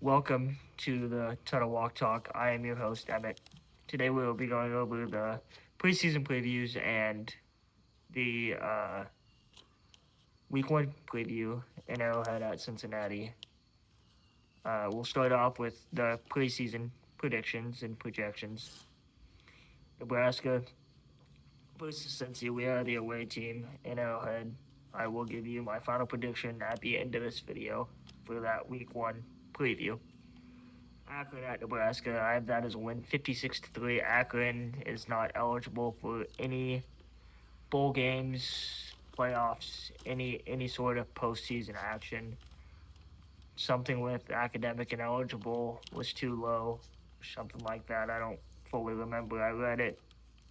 Welcome to the Tunnel Walk Talk. I am your host, Emmett. Today we will be going over the preseason previews and the week one preview in Arrowhead at Cincinnati. We'll start off with the preseason predictions and projections. Nebraska versus Cincy. We are the away team in Arrowhead. I will give you my final prediction at the end of this video for that week one preview. Akron at Nebraska. I have that as a win, 56-3. Akron is not eligible for any bowl games, playoffs, any sort of postseason action. Something with academic ineligible was too low, something like that. I don't fully remember. I read it,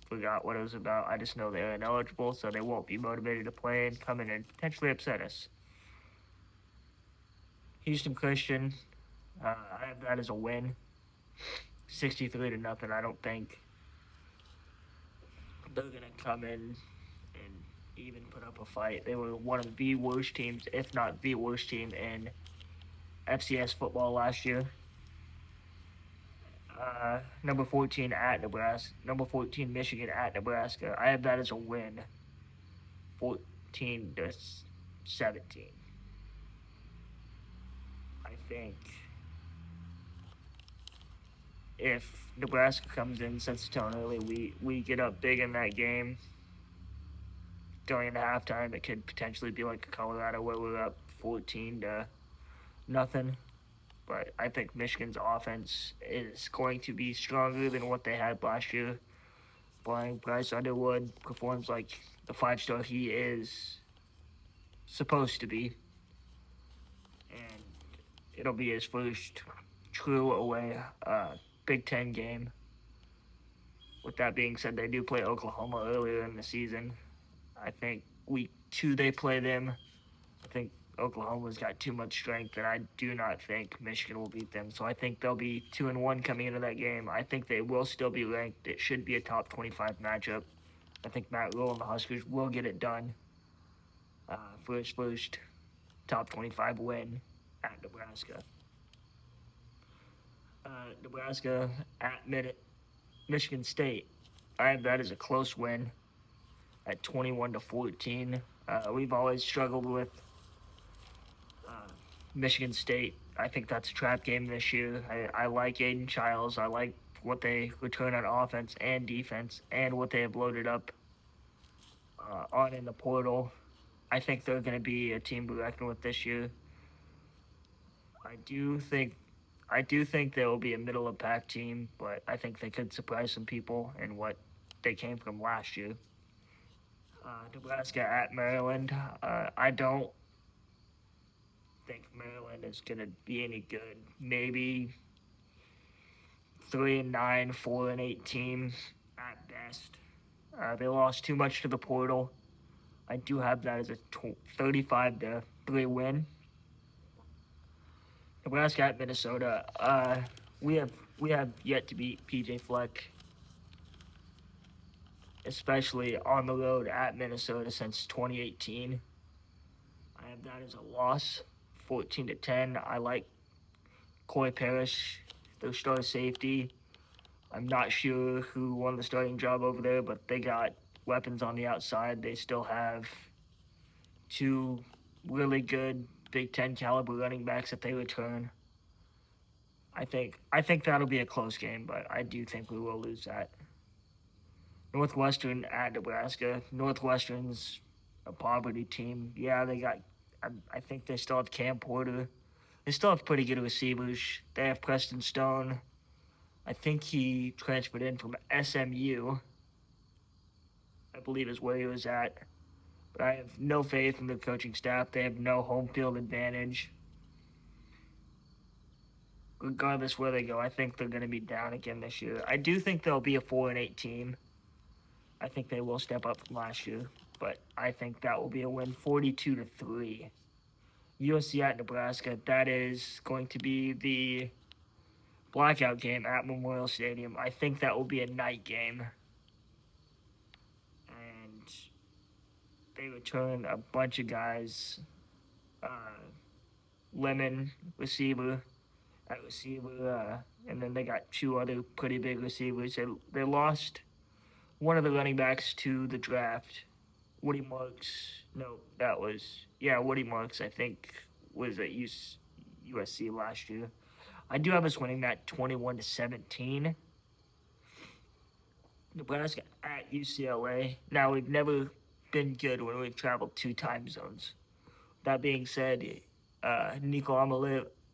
forgot what it was about. I just know they're ineligible, so they won't be motivated to play and come in and potentially upset us. Houston Christian, I have that as a win, 63 to nothing. I don't think they're gonna come in and even put up a fight. They were one of the worst teams, if not the worst team in FCS football last year. Number 14 at Nebraska. Number 14 Michigan at Nebraska. I have that as a win, 14-17. I think if Nebraska comes in, sets the tone early, we get up big in that game. Going into halftime, it could potentially be like Colorado where we're up 14 to nothing. But I think Michigan's offense is going to be stronger than what they had last year. Playing Bryce Underwood performs like the 5-star he is supposed to be, and it'll be his first true away Big Ten game. With that being said, they do play Oklahoma earlier in the season. I think week two they play them. I think Oklahoma's got too much strength, and I do not think Michigan will beat them. So I think they'll be 2-1 coming into that game. I think they will still be ranked. It should be a top 25 matchup. I think Matt Rhule and the Huskers will get it done for his first top 25 win at Nebraska. Nebraska at Michigan State. I have that as a close win at 21-14. We've always struggled with uh, Michigan State. I think that's a trap game this year. I like Aiden Childs. I like what they return on offense and defense and what they have loaded up on in the portal. I think they're going to be a team to reckon with this year. I do think I do think they will be a middle of pack team, but I think they could surprise some people in what they came from last year. Nebraska at Maryland. I don't think Maryland is going to be any good. Maybe 3-9, 4-8 team at best. They lost too much to the portal. I do have that as a 35-3 win. Nebraska at Minnesota. We have yet to beat PJ Fleck, especially on the road at Minnesota since 2018. I have that as a loss, 14-10. I like Coy Parrish, their star safety. I'm not sure who won the starting job over there, but they got weapons on the outside. They still have two really good Big Ten caliber running backs that they return. I think that'll be a close game, but I do think we will lose that. Northwestern at Nebraska. Northwestern's a poverty team. Yeah, they got. I think they still have Cam Porter. They still have pretty good receivers. They have Preston Stone. I think he transferred in from SMU. I believe is where he was at. But I have no faith in the coaching staff. They have no home field advantage. Regardless where they go, I think they're going to be down again this year. I do think they'll be a 4-8 team. I think they will step up from last year, but I think that will be a win, 42-3. USC at Nebraska. That is going to be the blackout game at Memorial Stadium. I think that will be a night game, and they return a bunch of guys. Uh, Lemon, receiver, at receiver, and then they got two other pretty big receivers. They lost one of the running backs to the draft. Woody Marks. No, that was Woody Marks. I think was at USC last year. I do have us winning that 21-17. Nebraska at UCLA. Now we've never been good when we've traveled two time zones. That being said, Nico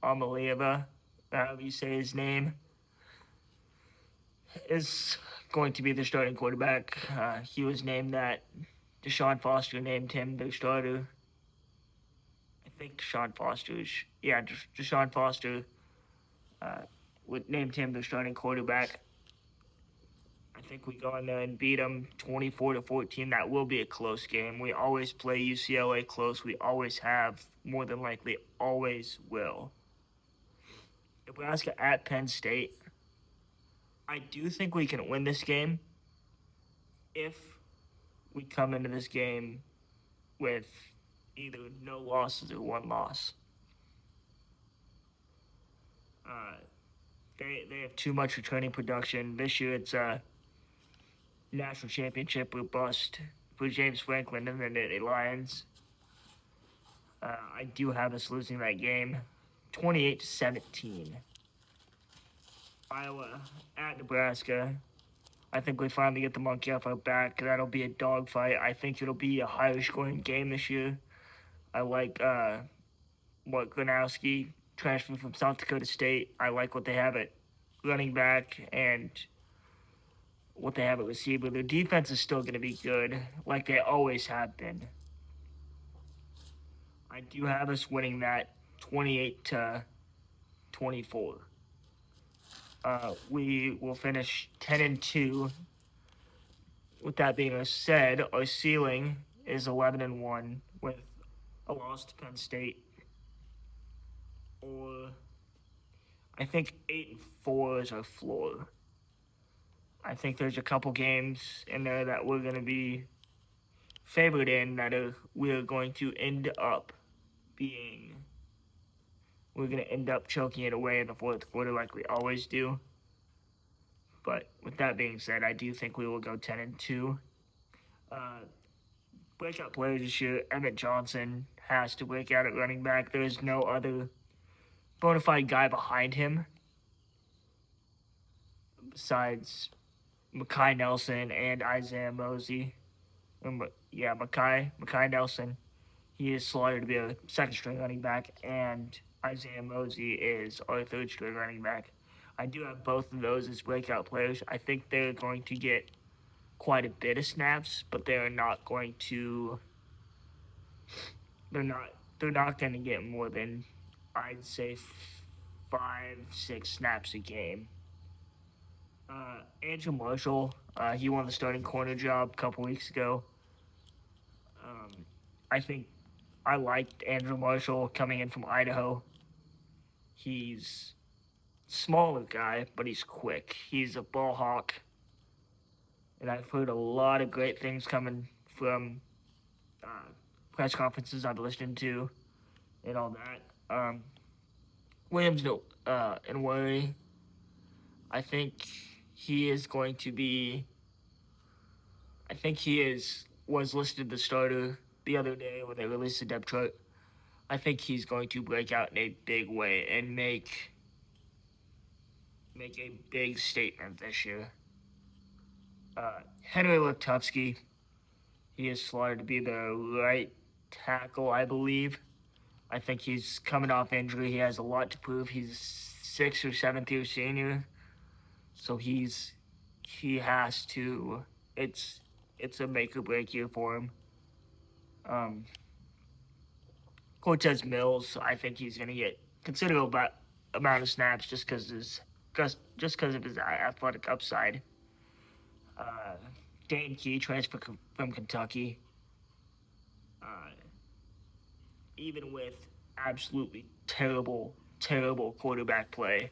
Amalieva, however you say his name, is going to be the starting quarterback. He was named that. Deshaun Foster named him the starter. I think Deshaun Foster uh, named him the starting quarterback. I think we go in there and beat them 24-14. That will be a close game. We always play UCLA close. We always have, more than likely, always will. Nebraska at Penn State. I do think we can win this game if we come into this game with either no losses or one loss. Uh, they have too much returning production. This year it's a national championship or bust for James Franklin and the Nittany Lions. I do have us losing that game 28-17. Iowa at Nebraska. I think we finally get the monkey off our back. That'll be a dogfight. I think it'll be a higher scoring game this year. I like Mark Gronowski, transferred from South Dakota State. I like what they have at running back and what they have at receiver. Their defense is still going to be good, like they always have been. I do have us winning that 28-24. We will finish 10-2. With that being said, our ceiling is 11-1 with a loss to Penn State, or I think 8-4 is our floor. I think there's a couple games in there that we're going to be favored in that we're going to end up being. We're going to end up choking it away in the fourth quarter like we always do. But with that being said, I do think we will go 10-2. Breakout players this year, Emmett Johnson has to break out at running back. There is no other bona fide guy behind him besides Makai Nelson and Isaiah Mosey. Makai Nelson. He is slated to be a second string running back, and Isaiah Mosey is our third string running back. I do have both of those as breakout players. I think they're going to get quite a bit of snaps, but they're not going to. They're not going to get more than, I'd say, 5-6 snaps a game. Andrew Marshall, he won the starting corner job a couple weeks ago. I think I liked Andrew Marshall coming in from Idaho. He's smaller guy, but he's quick. He's a ball hawk. And I've heard a lot of great things coming from press conferences I've listened to and all that. Williams and Worry, I think he is going to be. I think was listed the starter the other day when they released the depth chart. I think he's going to break out in a big way and make a big statement this year. Henry Lutovsky, he is slated to be the right tackle, I believe. I think he's coming off injury. He has a lot to prove. He's a 6th or 7th year senior, so he has to. It's a make or break year for him. Cortez Mills, I think he's going to get considerable amount of snaps just because of his athletic upside. Dane Key transferred from Kentucky. Even with absolutely terrible quarterback play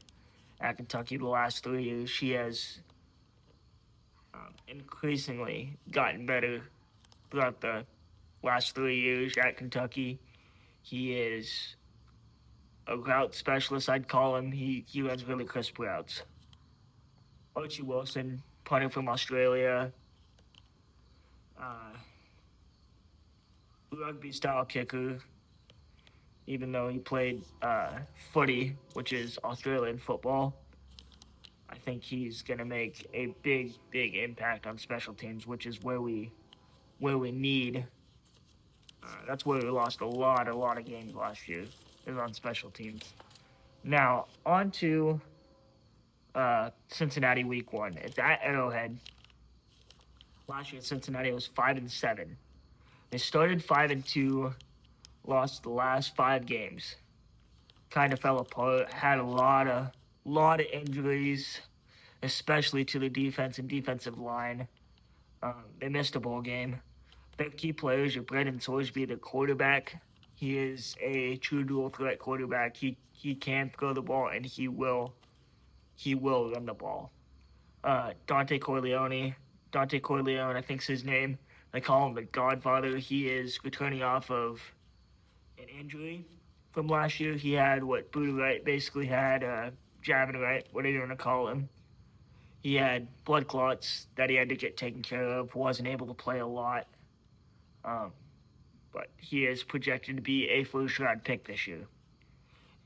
at Kentucky the last 3 years, she has increasingly gotten better throughout the last 3 years at Kentucky. He is a route specialist, I'd call him. He runs really crisp routes. Archie Wilson, punter from Australia, uh, rugby style kicker. Even though he played footy, which is Australian football, I think he's gonna make a big impact on special teams, which is where we need. That's where we lost a lot of games last year. Is on special teams. Now on to Cincinnati Week 1. It's at Arrowhead. Last year Cincinnati was 5-7. They started 5-2, lost the last 5 games. Kind of fell apart. Had a lot of injuries, especially to the defense and defensive line. They missed a bowl game. Their key players are Brendan Sorsby, the quarterback. He is a true dual threat quarterback. He can throw the ball and he will run the ball. Dante Corleone, I think's his name. They call him the Godfather. He is returning off of an injury from last year. He had what Buddha Wright basically had, Javin Wright, whatever you want to call him. He had blood clots that he had to get taken care of. Wasn't able to play a lot. Um, but he is projected to be a first round pick this year.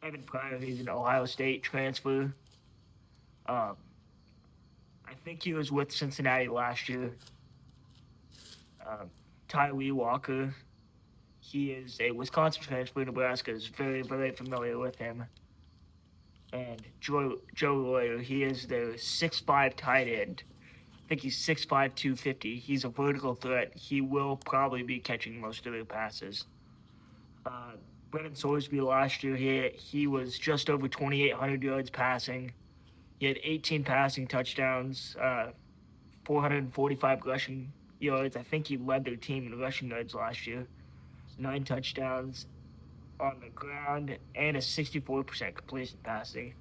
Evan Pryor, he's an Ohio State transfer. Um, I think he was with Cincinnati last year. Um, Tyree Walker, he is a Wisconsin transfer. Nebraska is very familiar with him. And Joe Royer, he is their 6'5" tight end. I think he's 6'5", 250. He's a vertical threat. He will probably be catching most of their passes. Brendan Sorsby last year, he was just over 2,800 yards passing. He had 18 passing touchdowns, 445 rushing yards. I think he led their team in rushing yards last year. 9 touchdowns on the ground and a 64% completion passing.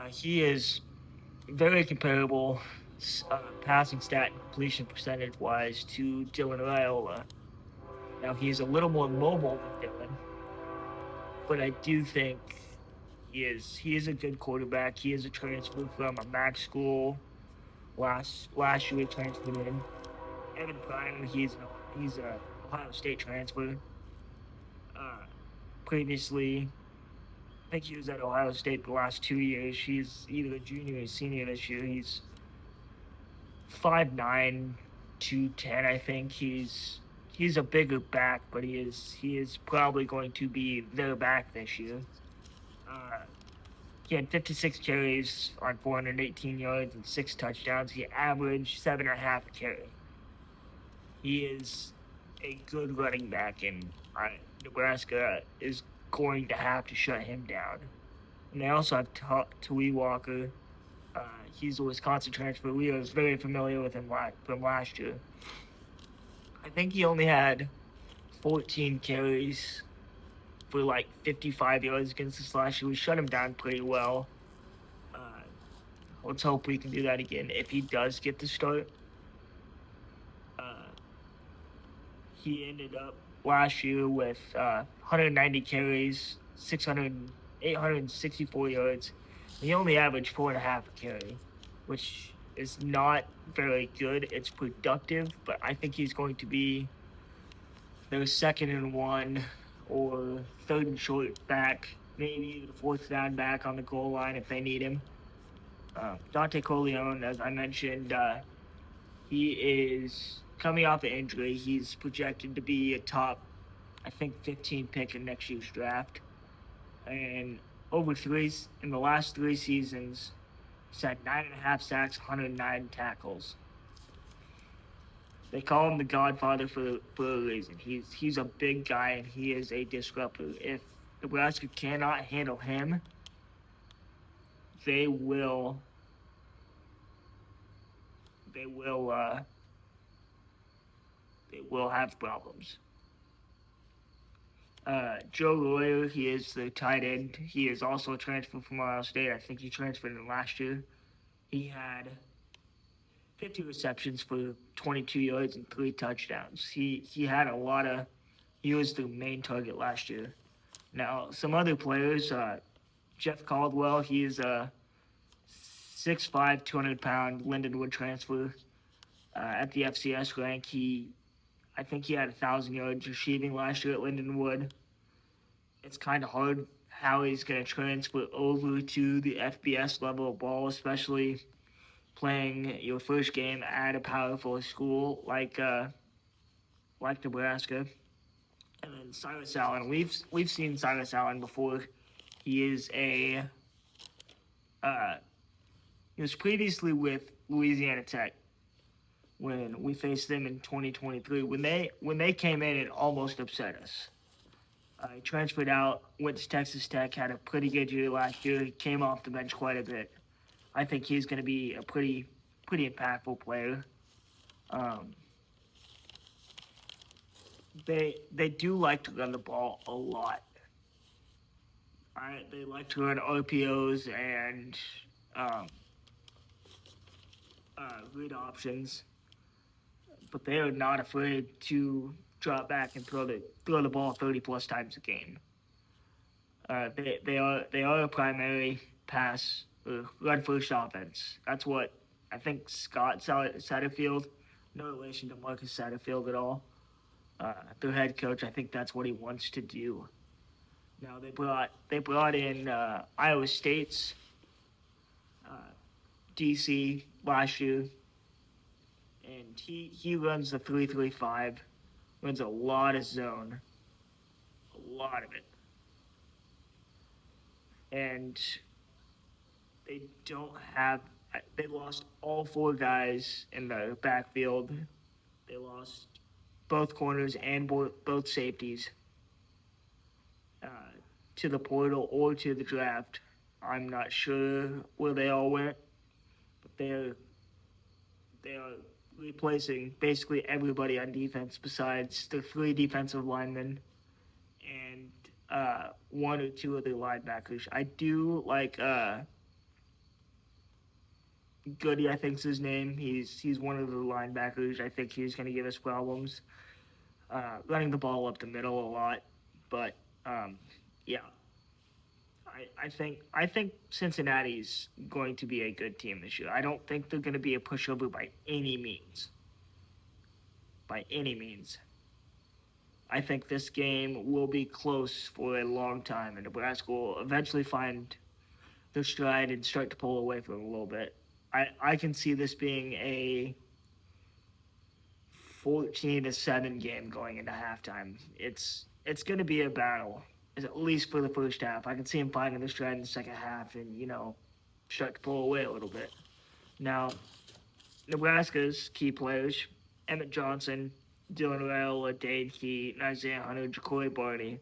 He is very comparable passing stat and completion percentage wise to Dylan Raiola. Now he's a little more mobile than Dylan, but I do think he is a good quarterback. He is a transfer from a MAC school. Last year he transferred in. Evan Pryor, he's a Ohio State transfer. Uh, Previously, I think he was at Ohio State the last 2 years. He's either a junior or senior this year. He's 5'9", 210. I think he's a bigger back, but he is probably going to be their back this year. Uh, he had 56 carries on 418 yards and 6 touchdowns. He averaged 7.5 a carry. He is a good running back, and Nebraska is going to have to shut him down. And they also have Tawee Walker. He's a Wisconsin transfer. We are very familiar with him from last year. I think he only had 14 carries for like 55 yards against us last year. We shut him down pretty well. Let's hope we can do that again if he does get the start. He ended up last year with 190 carries, 864 yards. He only averaged 4.5 a carry, which is not very good. It's productive, but I think he's going to be their 2nd and 1 or 3rd and short back, maybe the 4th down back on the goal line if they need him. Dante Corleone, as I mentioned, he is coming off an injury. He's projected to be a top, I think, 15 pick in next year's draft. And in the last 3 seasons, he's had 9.5 sacks, 109 tackles. They call him the Godfather for a reason. He's a big guy and he is a disruptor. If Nebraska cannot handle him, they will have problems. Joe Royer, he is the tight end. He is also a transfer from Ohio State. I think he transferred in last year. He had 50 receptions for 22 yards and 3 touchdowns. He was the main target last year. Now, some other players, Jeff Caldwell, he's a 6'5", 200-pound Lindenwood transfer at the FCS rank. I think he had 1,000 yards receiving last year at Lindenwood. It's kind of hard how he's going to transfer over to the FBS level of ball, especially playing your first game at a powerful school like Nebraska. And then Cyrus Allen, we've seen Cyrus Allen before. He is uh, he was previously with Louisiana Tech when we faced them in 2023. When they came in, it almost upset us. He transferred out, went to Texas Tech, had a pretty good year last year. He came off the bench quite a bit. I think he's going to be a pretty impactful player. Um, they do like to run the ball a lot. They like to run RPOs and um, read options, but they are not afraid to drop back and throw the ball 30+ times a game. They are a primary pass run first offense. That's what I think Scott Satterfield, no relation to Marcus Satterfield at all, their head coach. I think that's what he wants to do. Now they brought in Iowa State's uh, DC last year, and he runs the 3-3-5, runs a lot of zone, a lot of it, and they don't have. They lost all 4 guys in the backfield. They lost both corners and both safeties uh, to the portal or to the draft. I'm not sure where they all went, but they are replacing basically everybody on defense besides the 3 defensive linemen and 1 or 2 other linebackers. I do like Goody, I think's his name. He's one of the linebackers. I think he's going to give us problems running the ball up the middle a lot. But yeah, I think Cincinnati's going to be a good team this year. I don't think they're going to be a pushover by any means. By any means. I think this game will be close for a long time, and Nebraska will eventually find their stride and start to pull away from it a little bit. I can see this being a 14-7 game going into halftime. It's going to be a battle, at least for the first half. I can see him finding the stride in the second half and start to pull away a little bit. Now, Nebraska's key players: Emmett Johnson, Dylan Raiola, Dade Key, Isaiah Hunter, Jacory Barney,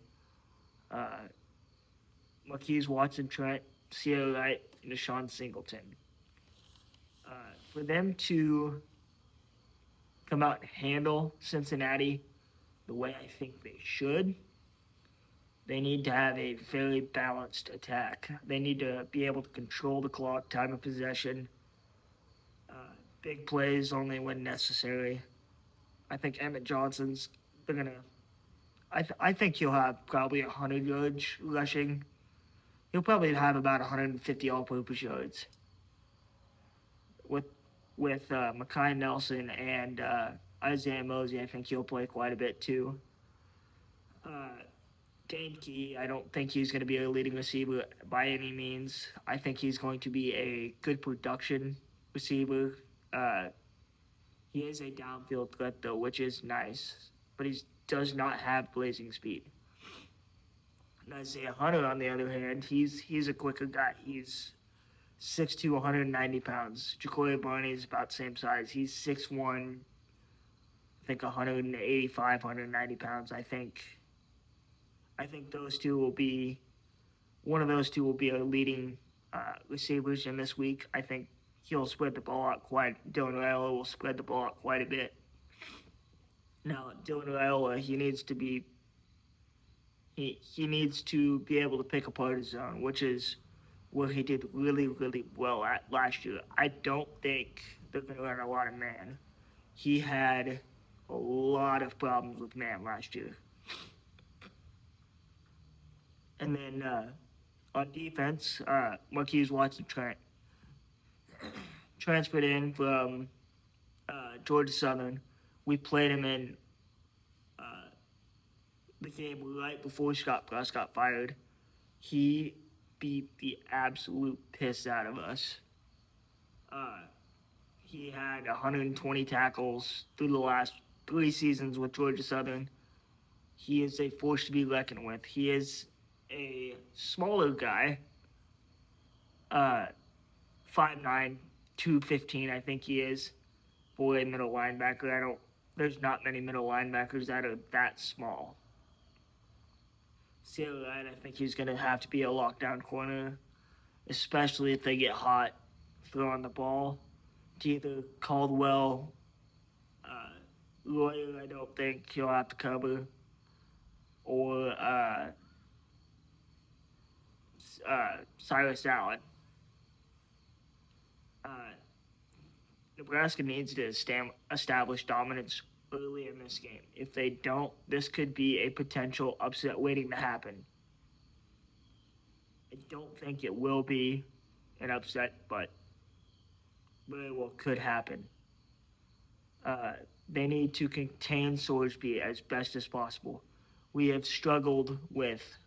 Marquise Watson Trent, Sierra Wright, and Deshaun Singleton. For them to come out and handle Cincinnati the way I think they should, they need to have a very balanced attack. They need to be able to control the clock, time of possession, big plays only when necessary. I think Emmett Johnson's, they're going to, I think he'll have probably 100 yards rushing. He'll probably have about 150 all-purpose yards. With Mekhi Nelson and Isaiah Mosey, I think he'll play quite a bit too. Dane Key, I don't think he's going to be a leading receiver by any means. I think he's going to be a good production receiver. He is a downfield threat though, which is nice, but he does not have blazing speed. And Isaiah Hunter, on the other hand, he's a quicker guy. He's 6'2", 190 pounds. Jacory Barney is about the same size. He's 6'1", I think 185, 190 pounds. I think those two will be, one of those two will be our leading receivers in this week. I think he'll spread the ball out Dylan Raiola will spread the ball out quite a bit. Now, Dylan Raiola, he needs to be able to pick apart his zone, which is where he did really, really well at last year. I don't think they're going to run a lot of man. He had a lot of problems with man last year. And then on defense, Marquise Watson transferred in from Georgia Southern. We played him in uh, the game right before Scott Frost got fired. He beat the absolute piss out of us. Uh, he had 120 tackles through the last 3 seasons with Georgia Southern. He is a force to be reckoned with. He is a smaller guy, uh, 5'9", 215, I think he is, for a middle linebacker. There's not many middle linebackers that are that small. I think he's going to have to be a lockdown corner, especially if they get hot throwing the ball to either Caldwell, Lawyer, I don't think he'll have to cover, or Cyrus Allen. Uh, Nebraska needs to establish dominance early in this game. If they don't, this could be a potential upset waiting to happen. I don't think it will be an upset, but very well could happen. They need to contain Sorsby as best as possible. We have struggled with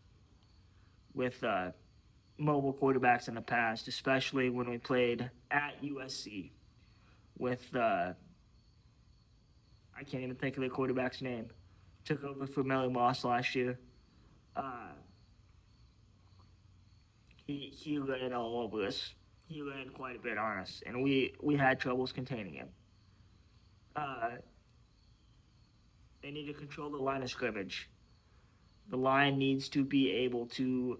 mobile quarterbacks in the past, especially when we played at USC with I can't even think of the quarterback's name. Took over for Melly Moss last year. Uh, he ran all over us. He ran quite a bit on us, and we had troubles containing him. Uh, they need to control the line of scrimmage. The line needs to be able to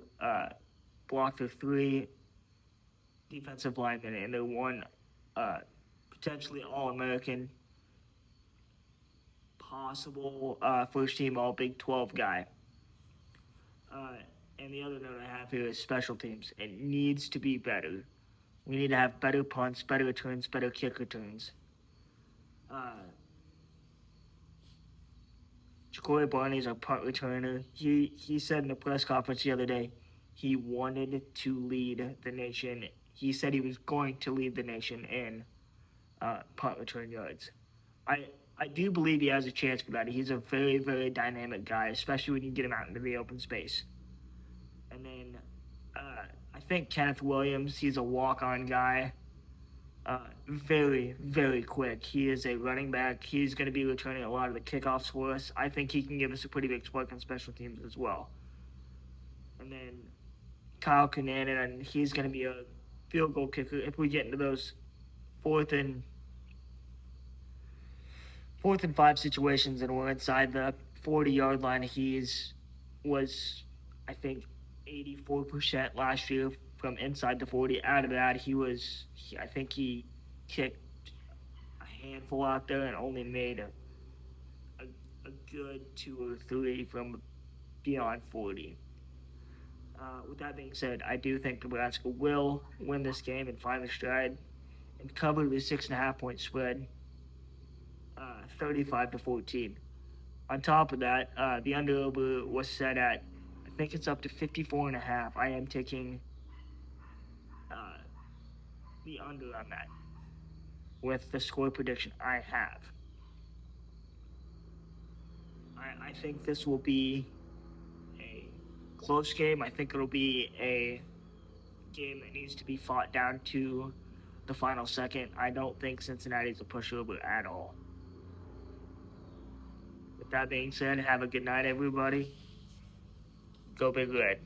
block the 3 defensive linemen and the 1 potentially All-American, possible first-team All-Big 12 guy. And the other note I have here is special teams. It needs to be better. We need to have better punts, better returns, better kick returns. Ja'Cory Barney's our punt returner. He said in the press conference the other day he wanted to lead the nation. He said he was going to lead the nation in punt return yards. I do believe he has a chance for that. He's a very, very dynamic guy, especially when you get him out into the open space. And then I think Kenneth Williams, he's a walk-on guy. Very, very quick. He is a running back. He's going to be returning a lot of the kickoffs for us. I think he can give us a pretty big spark on special teams as well. And then Kyle Kananen, he's going to be a field goal kicker. If we get into those fourth and 5 situations and we're inside the 40-yard line, was, I think, 84% last year from inside the 40. Out of that, I think he kicked a handful out there and only made a good 2 or 3 from beyond 40. With that being said, I do think Nebraska will win this game and find the stride and cover the 6.5-point spread, 35-14. On top of that, the under-over was set at, I think it's up to 54.5. I am taking the under on that with the score prediction I have. I think this will be a close game. I think it'll be a game that needs to be fought down to the final second. I don't think Cincinnati's a pushover at all. With that being said, have a good night, everybody. Go Big Red.